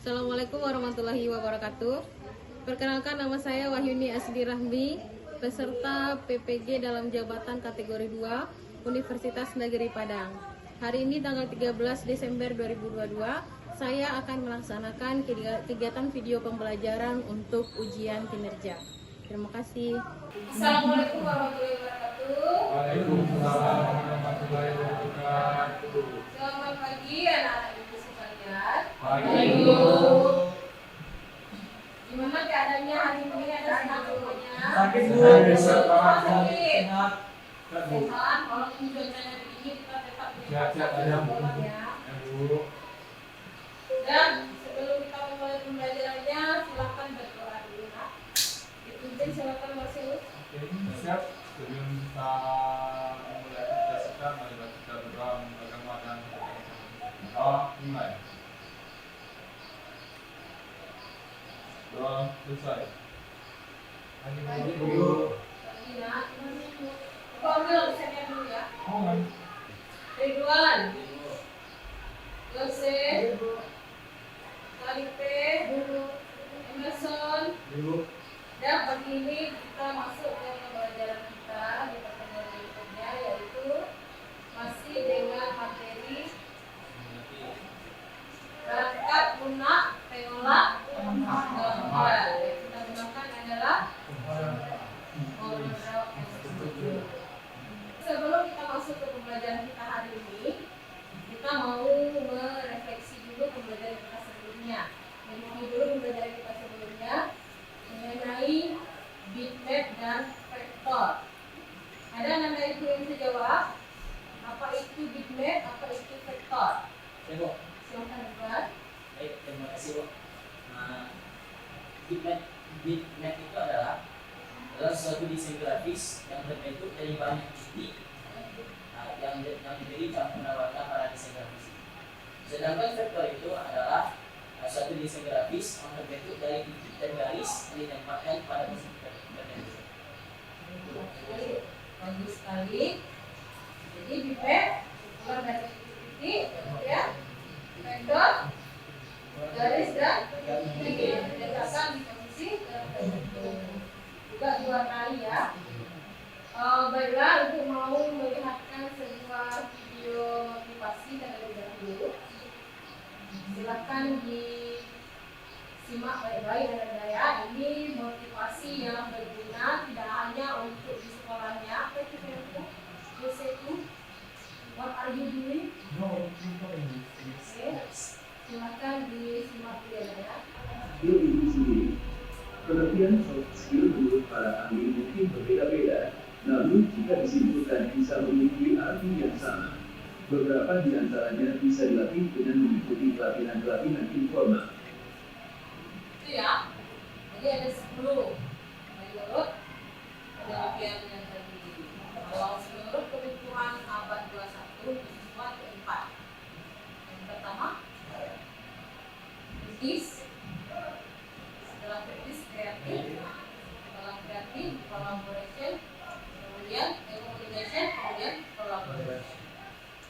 Assalamualaikum warahmatullahi wabarakatuh. Perkenalkan, nama saya Wahyuni Asdi Rahmi, peserta PPG dalam jabatan kategori 2 Universitas Negeri Padang. Hari ini tanggal 13 Desember 2022, saya akan melaksanakan kegiatan video pembelajaran untuk ujian kinerja. Terima kasih. Assalamualaikum warahmatullahi wabarakatuh. Waalaikumsalam warahmatullahi wabarakatuh. Selamat pagi anak-anak ibu sekalian. Pagi. Gimana keadaannya hari ini? Ada sehat semuanya? Sakit Bu. Sakit. Sehat. Walaupun cuacanya begini kita tetap Sehat-sehat aja Bu. ya. Bu. Dan sebelum kita mulai pembelajarannya, silakan berdoa dulu nak. Dipimpin silakan masuk. Oke, siap. Sebelum kita mulai aktivitas kita, mari kita berdoa agama dan doa mulai. Doa selesai. Lagi Bu. Lagi nak. Kau ambil saya dulu ya. Oh, Ridwan, Yose, Felipe, Emerson. Dan pagi ini kita masuk ke pembelajaran kita di pertemuan berikutnya, yaitu masih dengan materi berangkat lunak teolak gambar. Yang kita gunakan adalah sebelum kita masuk ke pembelajaran kita hari ini, kita mau merefleksi dulu pembelajaran kita sebelumnya. Review dulu pembelajaran kita sebelumnya mengenai bitmap dan vektor. Ada anak ibu yang bisa jawab apa itu bitmap, apa itu vektor? Silakan Iqbal. Baik, terima kasih Bu. Nah, bitmap itu adalah suatu desain grafis yang terbentuk dari banyak titik yang diberi campuran warna pada desain grafis. Sedangkan vektor itu adalah suatu desain grafis yang terbentuk dari titik dan garis yang ditempatkan pada posisi tertentu. Bagus sekali. Jadi bitmap keluar dari titik, ya. Vektor garis dan titik diletakkan di posisi tertentu. Juga dua kali ya. Baiklah, untuk mau melihatkan sebuah video motivasi terlebih dahulu, silakan disimak baik-baik dan ya. Ini motivasi yang berguna tidak hanya untuk di sekolahnya. Apa itu itu? What are you doing? Okay. Silakan disimak dulu ya. Skill itu sendiri. Pengertian soft skill menurut para ahli mungkin berbeda-beda, namun jika disimpulkan bisa memiliki arti yang sama. Beberapa di antaranya bisa dilatih dengan mengikuti pelatihan-pelatihan informal. Itu ya. Jadi ada 10 menurut penelitian yang tadi. Kalau menurut kebutuhan abad 21 siswa keempat. Yang pertama, kritis. Setelah kritis, kreatif. Setelah kreatif, collaboration. Kemudian communication, kemudian collaboration.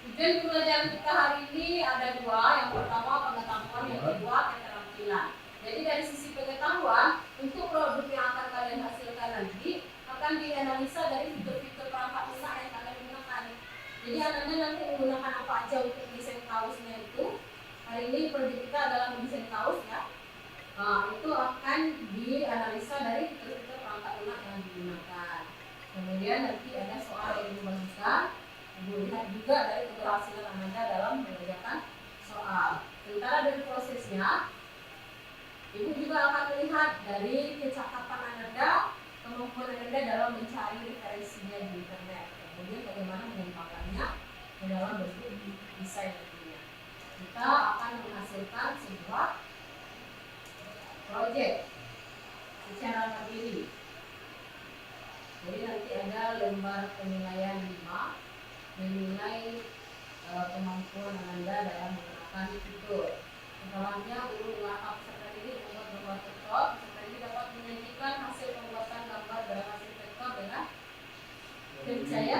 Tujuan pembelajaran kita hari ini ada dua. Yang pertama pengetahuan, yang kedua keterampilan. Jadi dari sisi pengetahuan, untuk produk yang akan kalian hasilkan nanti akan dianalisa dari fitur-fitur perangkat lunak yang kalian gunakan. Jadi anda nanti menggunakan apa aja untuk desain kaosnya itu. Hari ini proyek kita adalah mendesain kaos ya. Itu akan dianalisa dari fitur-fitur perangkat lunak yang digunakan. Kemudian nanti ada soal yang dibagikan. Ibu lihat juga dari keberhasilan Anda dalam mengerjakan soal. Sementara dari prosesnya, Ibu juga akan melihat dari kecakapan Anda, kemampuan Anda dalam mencari referensinya di internet. Kemudian bagaimana mengembangkannya ke dalam bentuk desain nantinya. Kita akan menghasilkan sebuah proyek secara mandiri. Jadi nanti ada lembar penilaian 5 menilai kemampuan Anda dalam menggunakan fitur. Setelahnya guru mengatap peserta ini membuat gambar vektor. Peserta ini dapat menyajikan hasil pembuatan gambar berhasil vektor dengan percaya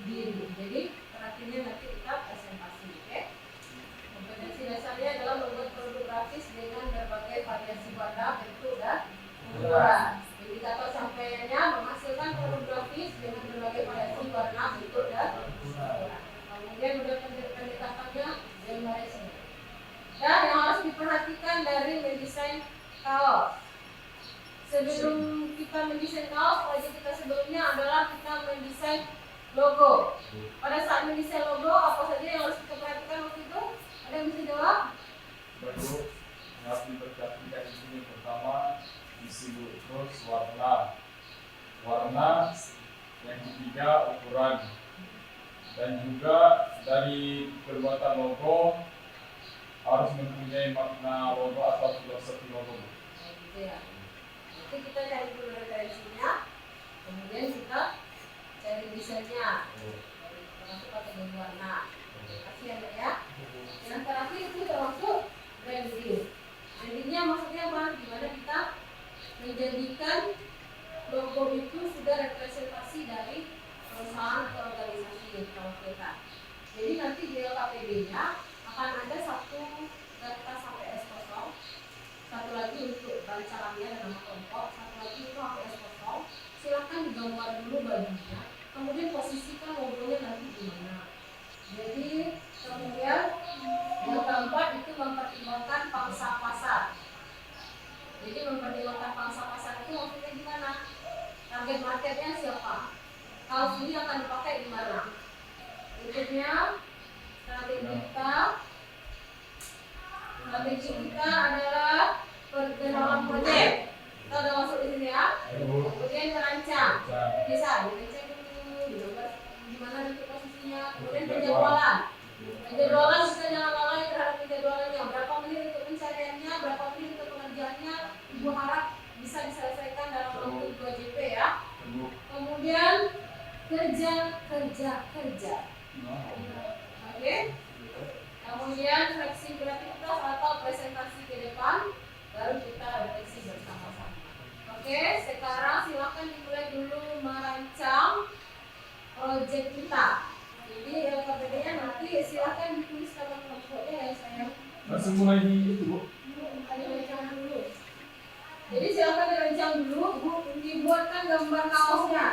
diri. Jadi terakhirnya nanti kita presentasi, oke? Kompetensi dasarnya adalah membuat produk grafis dengan dengan berbagai variasi warna, bentuk, dan ukuran. Indikator sampaiannya menghasilkan produk grafis dengan berbagai variasi warna, bentuk, dan ukuran. Kemudian udah pendekatannya gambarnya. Dan yang harus diperhatikan dari mendesain kaos. Sebelum kita mendesain kaos, proyek kita sebelumnya adalah kita mendesain logo. Pada saat mendesain logo, apa saja yang harus kita perhatikan waktu itu? Ada yang bisa jawab? Baru harus diperhatikan di sini pertama isi terus warna. Yang ketiga ukuran. Dan juga dari perbuatan logo harus mempunyai makna logo atau filosofi logo. Ya. Nanti kita cari dulu referensinya, kemudian kita cari desainnya. Termasuk kategori warna. Kasih ya, Mbak ya. Yang terakhir itu termasuk branding. Brandingnya maksudnya apa? Gimana kita menjadikan logo itu sudah representasi dari perusahaan atau organisasi kalau kita. Jadi nanti di LKPD-nya akan ada satu data sampai S0, satu lagi untuk rancangannya dan nama kelompok, satu lagi itu HS0. Silakan digambar dulu bajunya, kemudian posisikan logonya nanti di mana. Jadi kemudian yang keempat itu mempertimbangkan pangsa pasar. Jadi mempertimbangkan pangsa pasar itu maksudnya gimana? Target marketnya siapa? Kaos ini akan dipakai di mana? Berikutnya strategi kita adalah dalam proyek. Kita udah masuk di sini ya. Kemudian merancang. Bisa dirancang dulu, di mana nanti posisinya. Kemudian penjadwalan. Penjadwalan kita jangan lalai terhadap penjadwalannya. Berapa menit untuk pencariannya, berapa menit untuk pengerjaannya. Ibu harap bisa diselesaikan dalam waktu 2 JP ya. Kemudian kerja. Oke. Kemudian fleksibilitas atau presentasi ke depan, baru kita refleksi bersama-sama. Oke, sekarang silakan dimulai dulu merancang proyek kita. Jadi LKPD-nya nanti silakan ditulis dalam kelompoknya ya sayang. Langsung mulai di itu, Bu. Dirancang dulu. Jadi silakan dirancang dulu, Bu. Dibuatkan gambar kaosnya.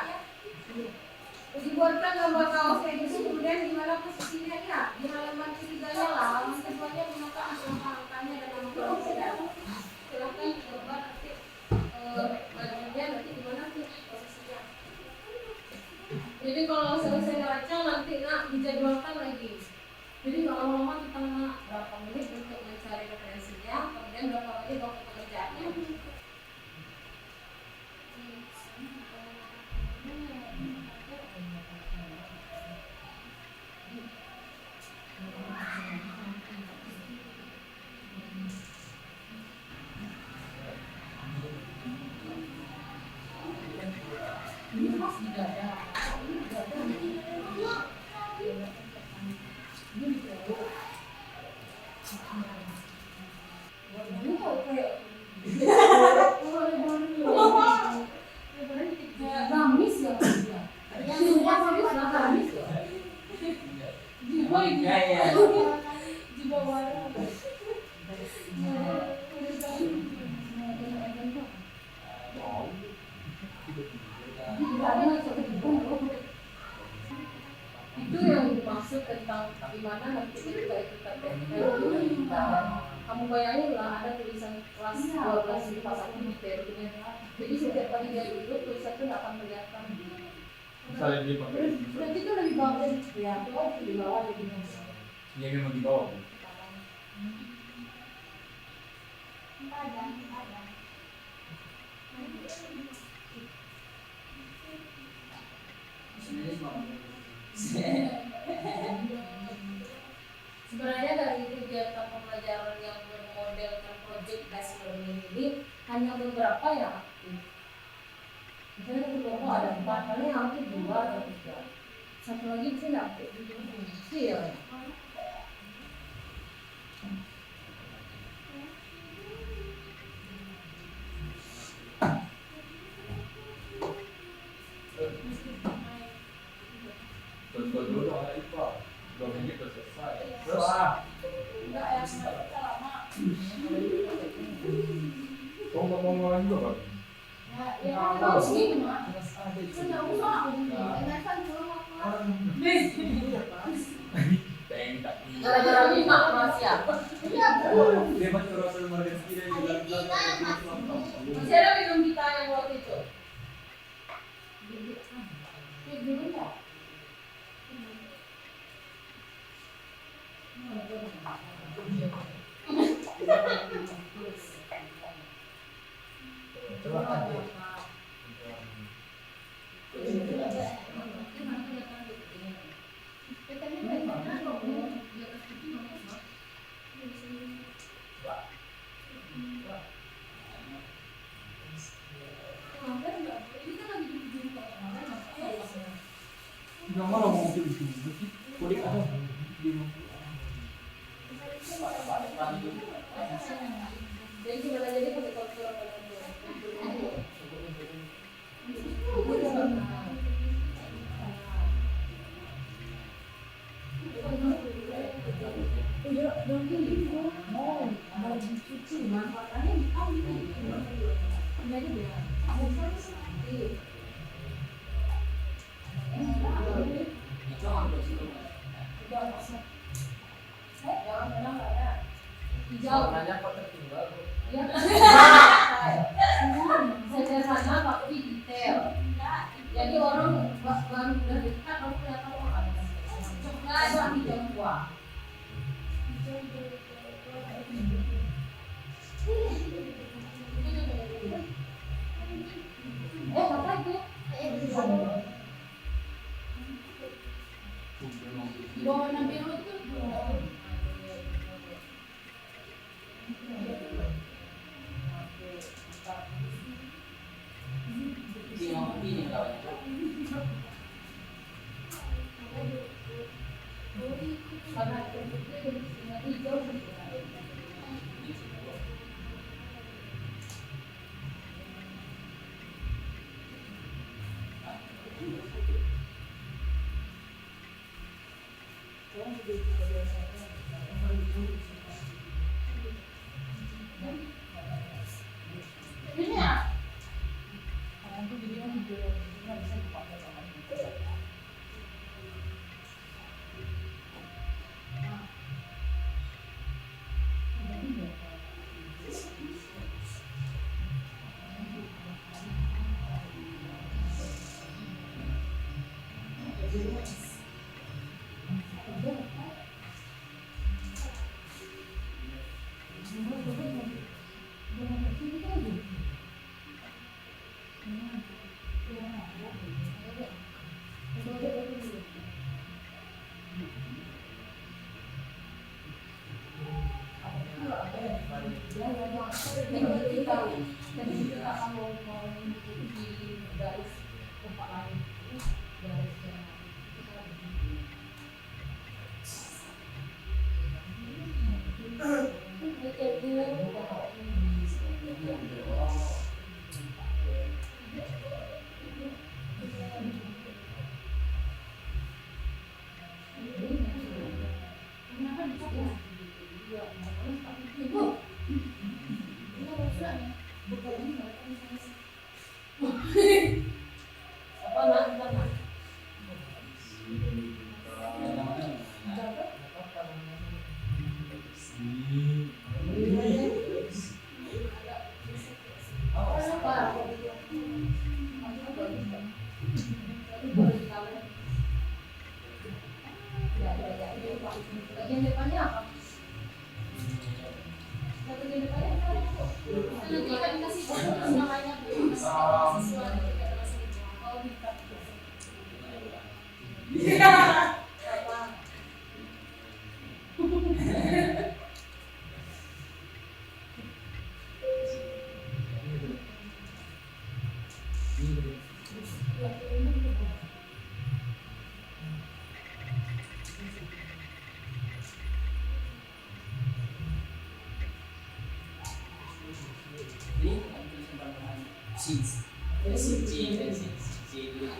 Dibuatkan gambar kaosnya itu, kemudian di mana posisinya ya? Di halaman ketiganya lah, halaman keduanya gunakan angka-angkanya dan nama kelompoknya. Silakan gambar nanti bajunya nanti di mana tuh posisinya. Jadi kalau selesai ngerancang nanti dijadwalkan lagi. Jadi nggak lama-lama kita berapa menit untuk mencari referensinya, kemudian berapa menit waktu pekerjaannya. Itu yang dimaksud tentang gimana nanti ketika itu kamu bayangin lah ada tulisan kelas 12 di pas aku di teorinya. Jadi setiap kali dia duduk tulisan itu nggak akan kelihatan. Misalnya dia pakai Berarti itu lebih bagus ya, di bawah jadi Iya memang di bawah, Bu. Sebenarnya dari kegiatan pembelajaran yang bermodelkan project based learning ini hanya beberapa yang aktif. Misalnya di kelompok ada 4, paling yang aktif 2 atau 3. Satu lagi di sini aktif. Iya. Contoh dulu anak IPA, 2 menit udah selesai. Enggak ya, lama. Kung ngomong juga Pak. Ya kan harus gitu mah. Sudah usah. Enakan dulu gara-gara minta rahasia. Iya Bu. Masih ada minum kita yang waktu itu. Dulu enggak? Yang mana mau mobil itu? Kulit ada di Jadi gimana jadi pakai kotor hijau. Nanya kok tertinggal. Ya. Sederhana tapi detail. Jadi orang baru udah dekat baru kelihatan orang. Coba hijau tua. Apa itu? Warna biru itu. Ini kawan. Karena hijau. Ini ya. Bagian depannya apa? Bagian depannya apa? Nanti kan kasih namanya siswa oh bisa. Apa? Seeds. Seeds dan seeds. Seeds dulu.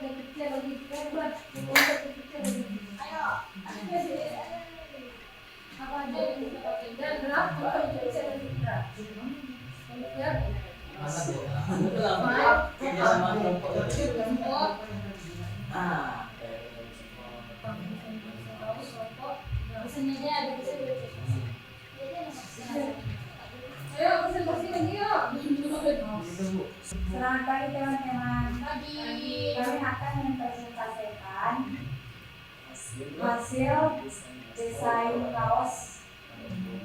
lebih kecil lagi, buat untuk kecil lagi. Ayo. Apa aja yang kita pakai dan gerak untuk kecil lagi gerak. Kemudian Betul lah. Kerja sama kelompok kecil. kelompok, Ah, kelompok, biasanya ada bisa. Ayo bersih-bersih lagi yuk. Selamat pagi teman-teman. Pagi. Kami akan mempresentasikan hasil desain kaos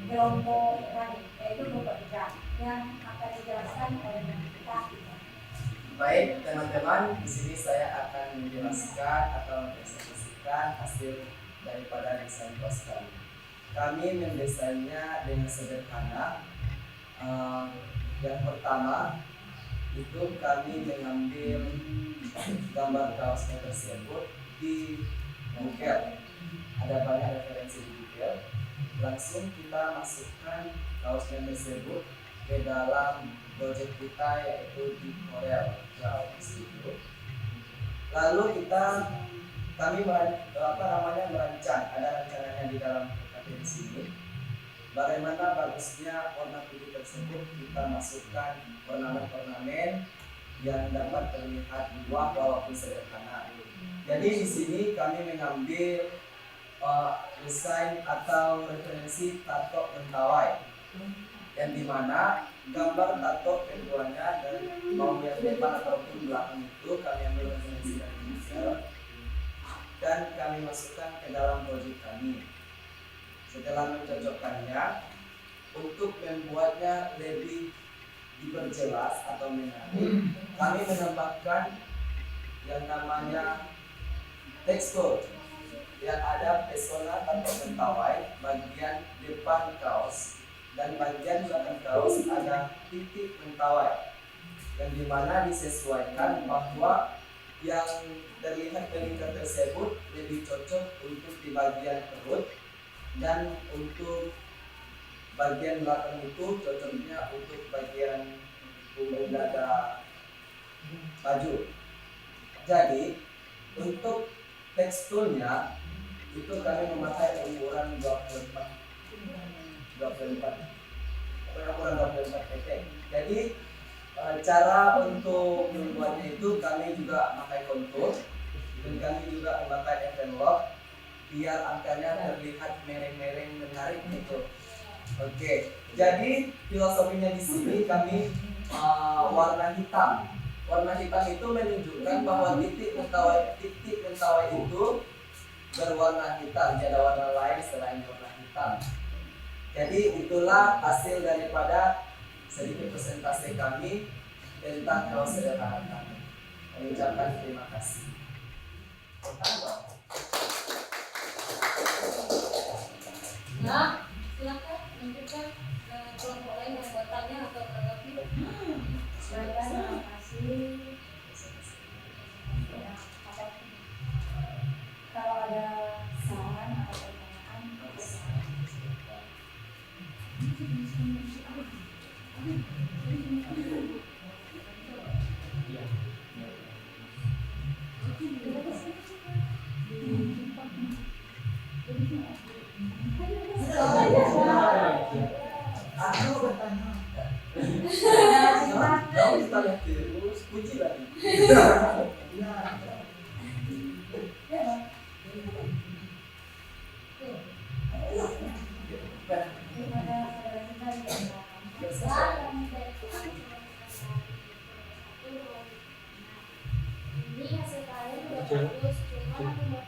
kelompok kami, yaitu kelompok 3 yang akan dijelaskan oleh kita. Baik teman-teman, di sini saya akan menjelaskan atau mempresentasikan hasil daripada desain kaos kami. Kami mendesainnya dengan sederhana. Yang pertama itu kami mengambil gambar kaosnya tersebut di Google. Ada banyak referensi di Google. Langsung kita masukkan kaosnya tersebut ke dalam project kita, yaitu di Corel Draw Studio. Lalu kami merancang, ada rancangannya di dalam PKP di sini. Bagaimana bagusnya warna putih tersebut kita masukkan ornamen-ornamen yang dapat terlihat luas walaupun sederhana. Jadi di sini kami mengambil desain atau referensi tato mentawai, yang dimana gambar tato keduanya dan mau yang depan ataupun belakang itu kami ambil referensi dari Google dan kami masukkan ke dalam project kami. Setelah mencocokkannya, untuk membuatnya lebih diperjelas atau menarik, kami menambahkan yang namanya tekstur yang ada pesona atau mentawai bagian depan kaos dan bagian belakang kaos ada titik mentawai, yang dimana disesuaikan bahwa yang terlihat peningkat tersebut lebih cocok untuk di bagian perut, dan untuk bagian belakang itu cocoknya untuk bagian punggung dada baju. Jadi untuk teksturnya itu kami memakai ukuran 24 pp. Jadi cara untuk membuatnya itu kami juga memakai kontur dan kami juga memakai envelope biar angkanya terlihat mereng-mereng menarik gitu. Oke, jadi filosofinya di sini kami warna hitam. Warna hitam itu menunjukkan bahwa titik mentawai itu berwarna hitam, tidak ada warna lain selain warna hitam. Jadi itulah hasil daripada sedikit presentasi kami tentang kaos sederhana kami. Kami ucapkan terima kasih. Nah, silakan lanjutkan kelompok lain yang mau tanya atau menanggapi. Baiklah, terima kasih. Kalau ada saran atau pertanyaan, Kamu ditanya terus, puji lagi. ini hasil kalian udah bagus, cuma aku mau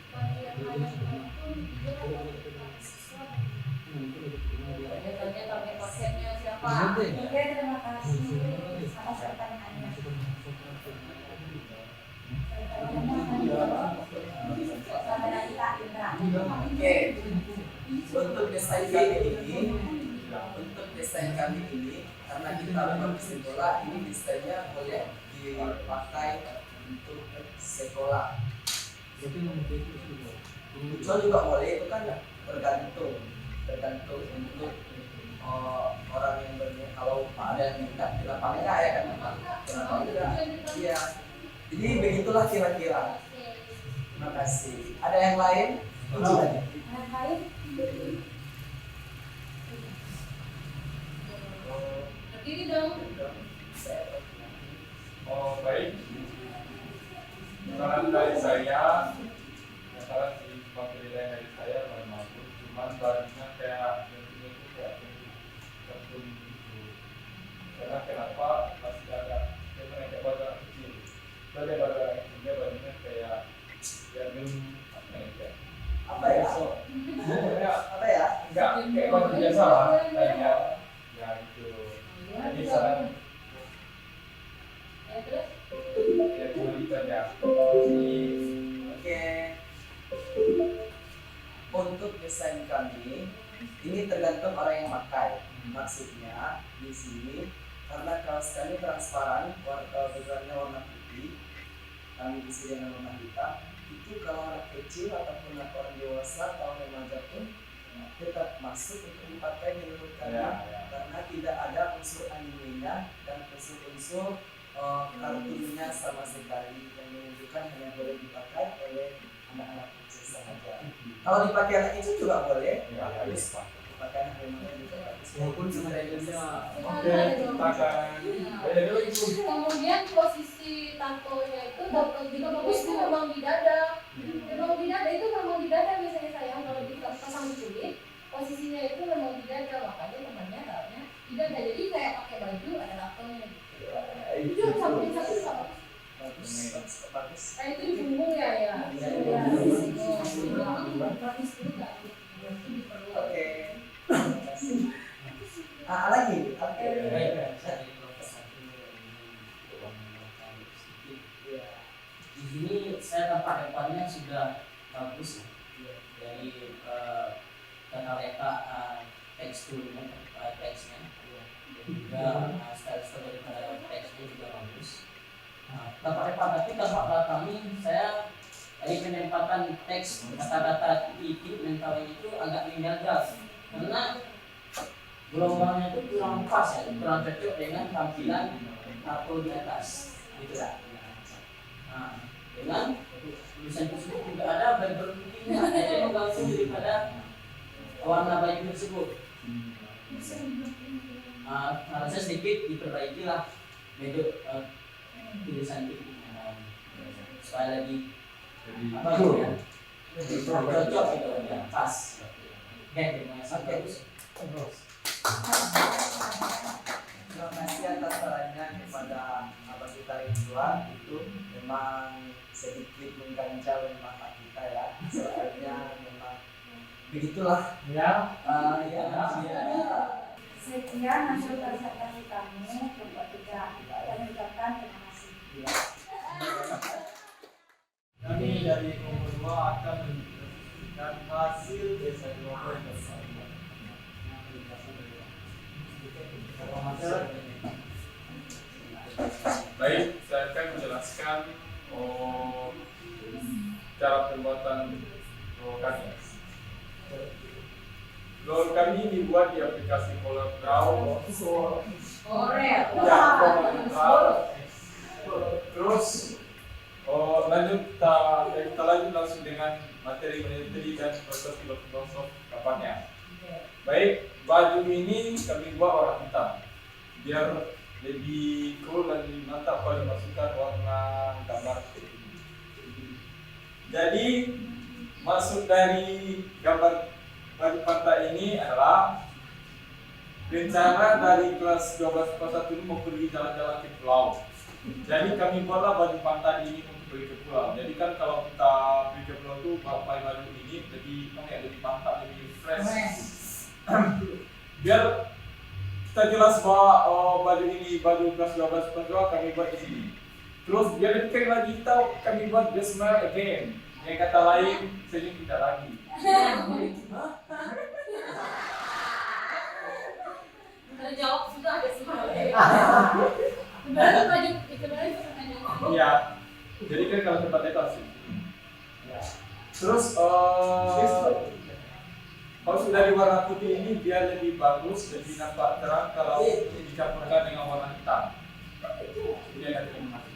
tanya bagian mana pun dia ada siswa. Tanya target pasien siapa? Oke, terima kasih atas pertanyaannya. Oke, untuk desain kami ini, karena kita memang sekolah, ini desainnya boleh dipakai untuk sekolah. Ucol juga boleh, itu kan tergantung untuk orang yang berminat. Kalau ada yang minta kita pakai ya kan, kenapa tidak? Iya. Jadi begitulah kira-kira. Terima kasih. Ada yang lain? Anak lain? Berdiri dong. Oh baik. Saran dari saya, saran si materi dari saya bagus, cuman barunya kayak bentuknya itu kayak kartun gitu. Karena kenapa masih ada kayak badan kecil. Badan kecilnya badannya kayak ya belum Apa ya? Apa ya? Enggak kayak badan biasa lah. Ya itu. Jadi saran Terus? ya cuma itu aja. Oke. Untuk desain kami ini tergantung orang yang pakai. Maksudnya di sini karena kaos kami transparan, backgroundnya warna putih, kami isi dengan warna hitam. Itu kalau anak kecil ataupun orang dewasa atau remaja pun tetap masuk untuk dipakai menurut kami karena tidak ada unsur animenya dan unsur kartunnya sama sekali yang menunjukkan hanya boleh dipakai oleh anak-anak kecil saja. Kalau dipakai anak kecil juga boleh, bagus. Dipakai anak remaja juga bagus. Walaupun sebenarnya Oke, kita akan Kemudian posisi tatonya itu dapat juga bagus itu memang di dada. Memang di dada itu memang di dada biasanya sayang kalau dipasang di kulit posisinya itu memang di dada, makanya temannya taruhnya di dada. Jadi kayak pakai baju ada tatonya. Itu yang samping satu sama. bagus. Itu di punggung ya ya. Bagus juga. Oke. Terima kasih. Lagi. Oke. Di sini saya tempat depannya sudah bagus ya. Dari tata letak teksturnya, teksnya dan juga style daripada teksnya juga bagus. Tempat depan tapi tempat belakangnya saya dari penempatan teks kata-kata titik mentalnya itu agak menjaga karena gelombangnya itu kurang pas ya, kurang cocok dengan tampilan tato di atas gitu ya. Nah, dengan tulisan tersebut juga ada background putihnya, jadi mengganggu daripada warna baju tersebut. Harusnya sedikit diperbaiki lah bentuk tulisan titiknya supaya lebih apa gitu ya, cocok gitu ya, pas. Oke, terima kasih. Terima kasih atas sarannya kepada Abang kita Ridwan. Itu memang sedikit mengganjal mata kita ya, soalnya memang begitulah ya. Sekian hasil presentasi kamu untuk tiga. Kami ucapkan terima kasih. Kami dari Kompo 2 akan menunjukkan hasil desain logo yang bersama. Baik, saya akan menjelaskan cara pembuatan logo kami. Logo kami dibuat di aplikasi ColorDraw. Orel. Ya, ColorDraw. Terus lanjut kita lanjut langsung dengan materi dan filosofi kapannya. Baik, baju ini kami buat warna hitam biar lebih cool dan lebih mantap kalau dimasukkan warna gambar. Jadi maksud dari gambar baju pantai ini adalah rencana dari kelas 12 kelas 1 ini mau pergi jalan-jalan ke pulau. Jadi kami buatlah baju pantai ini untuk pergi ke pulau. Jadi kan kalau kita pergi ke pulau tuh pakai baju ini lebih mantap, lebih fresh. Biar kita jelas bahwa baju ini baju kelas 12 kelas 2 kami buat di sini. Terus biar lebih lagi kita kami buat the smile again. Yang kata lain senyum kita lagi. Terjawab sudah ada semua. Berarti baju itu berarti Iya. Jadi kan kalau tempat itu asli. Terus kalau sudah di warna putih ini biar lebih bagus, lebih nampak terang kalau dicampurkan dengan warna hitam. Jadi ada animasi.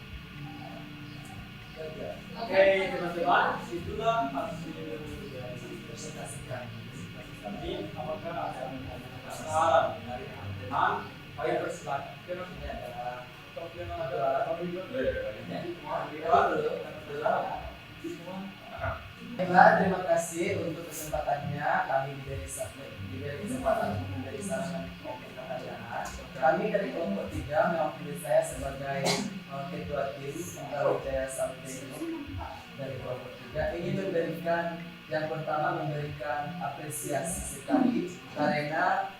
itulah hasil dari presentasikan. tapi apakah ada saran dari teman-teman? Ayo bersilakan. Ini adalah Baiklah, terima kasih untuk kesempatannya. Kami diberi kesempatan untuk memberi saran dan pertanyaan. Kami dari kelompok 3 mewakili saya sebagai ketua tim Wijaya Sampai dari kelompok 3 ingin yang pertama memberikan apresiasi sekali karena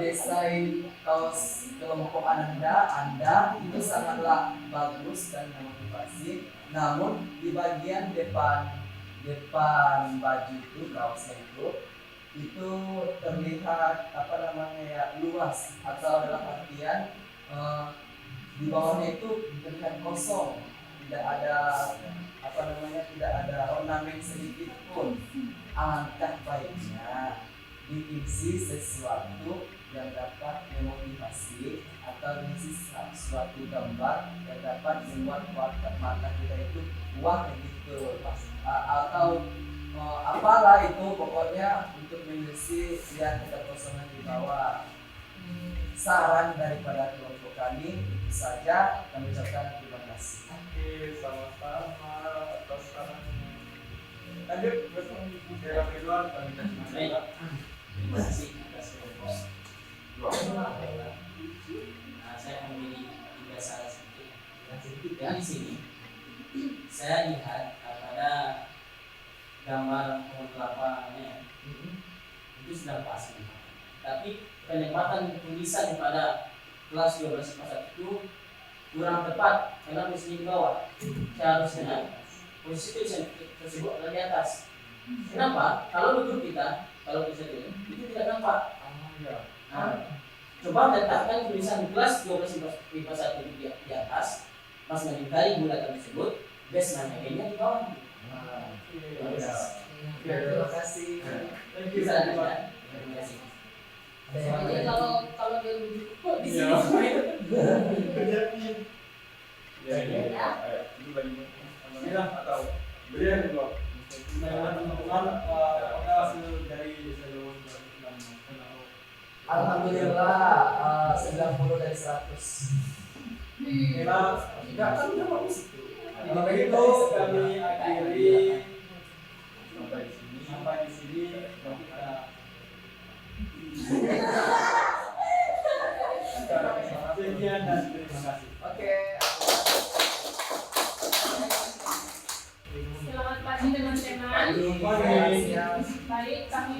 desain kaos kelompok Anda itu sangatlah bagus dan memotivasi. Namun di bagian depan baju itu, kaosnya itu terlihat luas, atau dalam artian di bawahnya itu terlihat kosong, tidak ada ornamen sedikit pun. Alangkah baiknya diisi sesuatu yang dapat memotivasi atau diisi suatu gambar yang dapat membuat mata kita itu wah gitu, atau apalah itu, pokoknya untuk mengisi yang kekosongan di bawah. Saran daripada kelompok kami itu saja, kami ucapkan terima kasih. Oke, sama-sama atas sarannya. Lanjut bersama Ibu Dera Ridwan. Baik. Terima kasih atas kelompok. Saya memilih 3 saran sedikit. Yang di sini saya lihat pada gambar pohon kelapanya itu sudah pas, tapi penempatan tulisan pada kelas 12 pasal itu kurang tepat karena posisi di bawah. Seharusnya posisi tulisan tersebut ada di atas. Kenapa? Kalau duduk kalau tulisan itu tidak nampak. Coba letakkan tulisan kelas 12 IPA 1 di atas, pas mendekati bulatan tersebut, base namanya di bawah. Terima kasih. Thank you. Terima kasih. Jadi kalau dia duduk di sini. Itu lagi atau beliau juga. Nah, teman-teman, apakah hasil dari desain Alhamdulillah 90 dari 100. Tidak kan udah bagus itu. Kalau begitu kami akhiri sampai di sini kita. Sekian dan terima kasih. Oke. Selamat pagi teman-teman. Baik, kami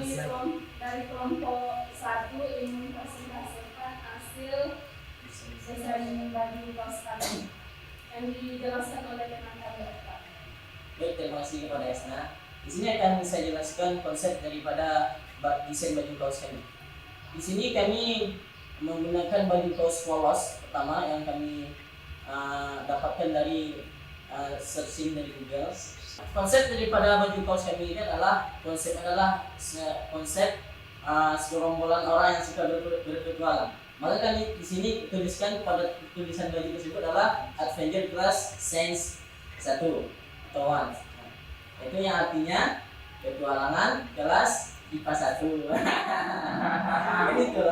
dari kelompok 1 ingin presentasikan hasil desain baju kaos kami yang dijelaskan oleh teman kami. Baik, terima kasih kepada Esna. Di sini akan saya jelaskan konsep daripada desain baju kaos kami. Di sini kami menggunakan baju kaos polos pertama yang kami dapatkan dari searching dari Google. Konsep daripada baju kaos kami ini adalah konsep segerombolan orang yang suka berpetualang. Maka kami di sini tuliskan pada tulisan baju tersebut adalah Adventure Class Science 1 atau 1. Itu yang artinya petualangan kelas IPA 1. Ini tuh.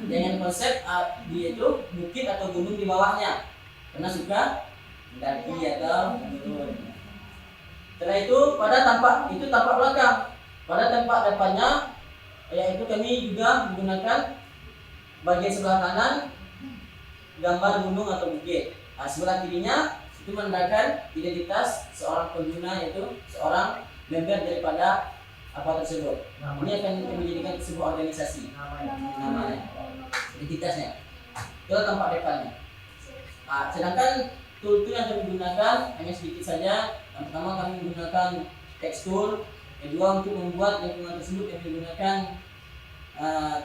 Dengan konsep dia itu bukit atau gunung di bawahnya, karena suka mendaki atau menurun. Setelah itu pada tampak belakang, pada tampak depannya yaitu kami juga menggunakan bagian sebelah kanan gambar gunung atau bukit. Sebelah kirinya itu menandakan identitas seorang pengguna, yaitu seorang member daripada apa tersebut. Ini akan menjadikan sebuah organisasi. Namanya, identitasnya. Itu tampak depannya. Sedangkan tool yang kami gunakan hanya sedikit saja. Yang pertama kami menggunakan tekstur. Kedua, untuk membuat lingkungan tersebut kami menggunakan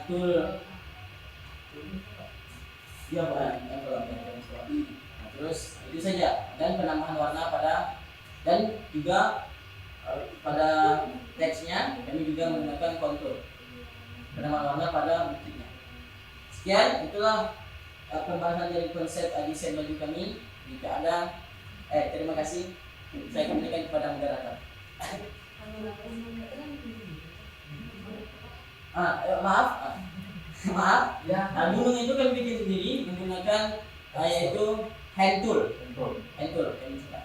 tool terus itu saja, dan penambahan warna dan juga pada teksnya kami juga menggunakan kontur, penambahan warna pada buktinya. Sekian, itulah pembahasan dari konsep desain baju kami. Jika ada terima kasih. Saya kembalikan kepada moderator. Maaf. Maaf. Ya. Gunung itu kami bikin sendiri menggunakan yaitu hand tool. Hand tool kami suka.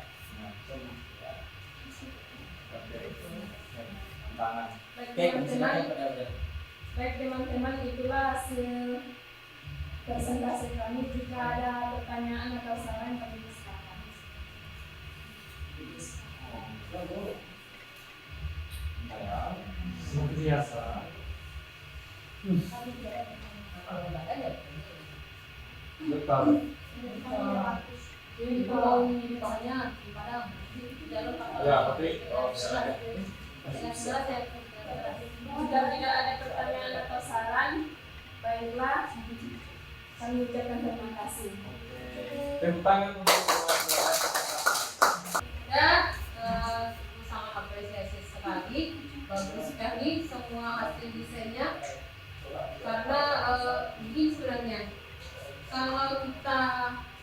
Oke, silakan pada moderator. Baik teman-teman, itulah hasil presentasi kami. Jika ada pertanyaan atau saran kami silakan. Biasa. Kami tidak Betul. Jadi kalau ini banyak di Padang, jalur Padang. Ya, Patrik. Oh, silakan. Jika tidak ada pertanyaan atau saran, baiklah kami ucapkan terima kasih. Tepuk tangan untuk Dan sangat apresiasi sekali, bagus sekali semua hasil desainnya. Karena begini sebenarnya, kalau kita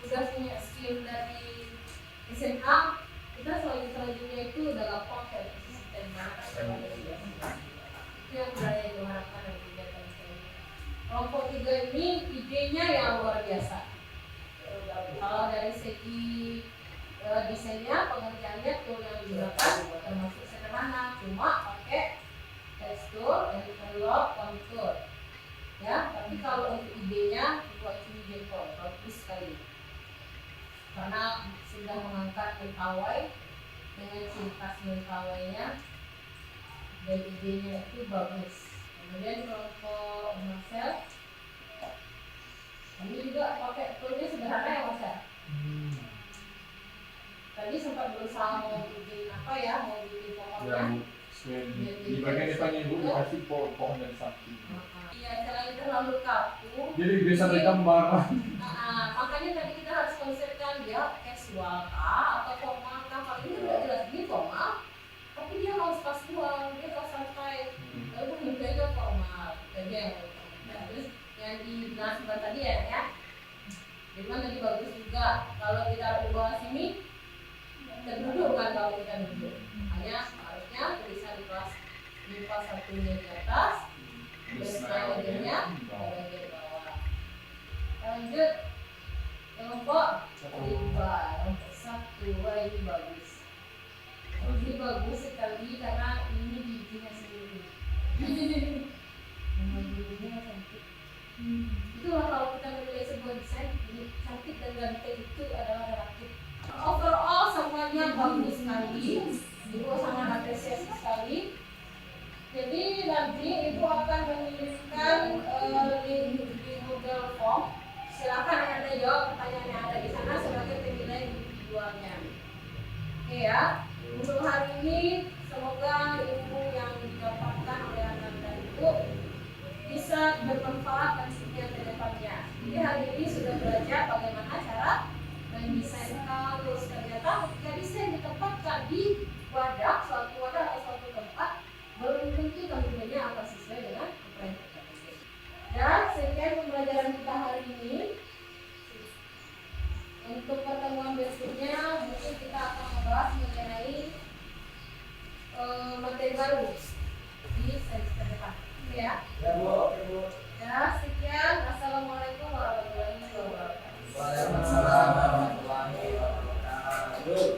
sudah punya skill dari SMA, kita selanjutnya itu udah gampang kayak sistem itu yang saya diharapkan dari kegiatan saya. Kelompok 3 ini idenya yang luar biasa. Kalau dari segi desainnya, pengerjaannya, tool yang digunakan termasuk sederhana, cuma pakai tekstur, interlock, kontur. Ya, tapi kalau untuk idenya itu acungi jempol, bagus sekali. Karena sudah mengangkat mentawai dengan ciri khas mentawainya dan idenya itu bagus. Kemudian kelompok Marcel, kami juga pakai toolnya sederhana ya Marcel. Tadi sempat berusaha mau bikin mau bikin pohonnya. di bagian depannya ibu dikasih pohon dan sapi. Iya, jangan terlalu kaku. Jadi bisa bergambar. Makanya tadi kita harus konsepkan dia casual kah atau formal kah. Kalau ini udah jelas dia formal, tapi dia harus casual, dia harus santai. Lalu mintanya formal, jadi yang terus yang di belah sebelah tadi ya. Dimana tadi bagus juga. Kalau kita ubah sini, terduduk kan kalau kita duduk. Hanya harusnya tulisan di kelas satunya di atas. Bagiannya bagian bawah. Lanjut kelompok 1. Wah, ini bagus. Ini bagus sekali karena ini bijinya sendiri. Nama bijinya cantik. Itulah kalau kita menilai sebuah desain, ini cantik dan ganteng itu adalah relatif. Overall semuanya bagus sekali. Ibu sangat apresiasi sekali. Jadi nanti ibu akan mengirimkan link di Google Form. Silakan Anda jawab pertanyaan yang ada di sana sebagai penilaian individualnya. Oke ya. Untuk hari ini semoga ilmu yang didapatkan oleh anak dan ibu bisa bermanfaat nantinya ke depannya. Jadi hari ini sudah belajar bagaimana cara mendesain kaos. Ternyata ketika desain ditempatkan di wadah, suatu wadah atau suatu tempat, belum tentu tampilannya akan sesuai dengan apa yang kita pilih. Dan sekian pembelajaran kita hari ini. Untuk pertemuan berikutnya mungkin kita akan membahas mengenai materi baru di semester depan. Ya. Ya, sekian. Assalamualaikum warahmatullahi wabarakatuh. Waalaikumsalam warahmatullahi wabarakatuh.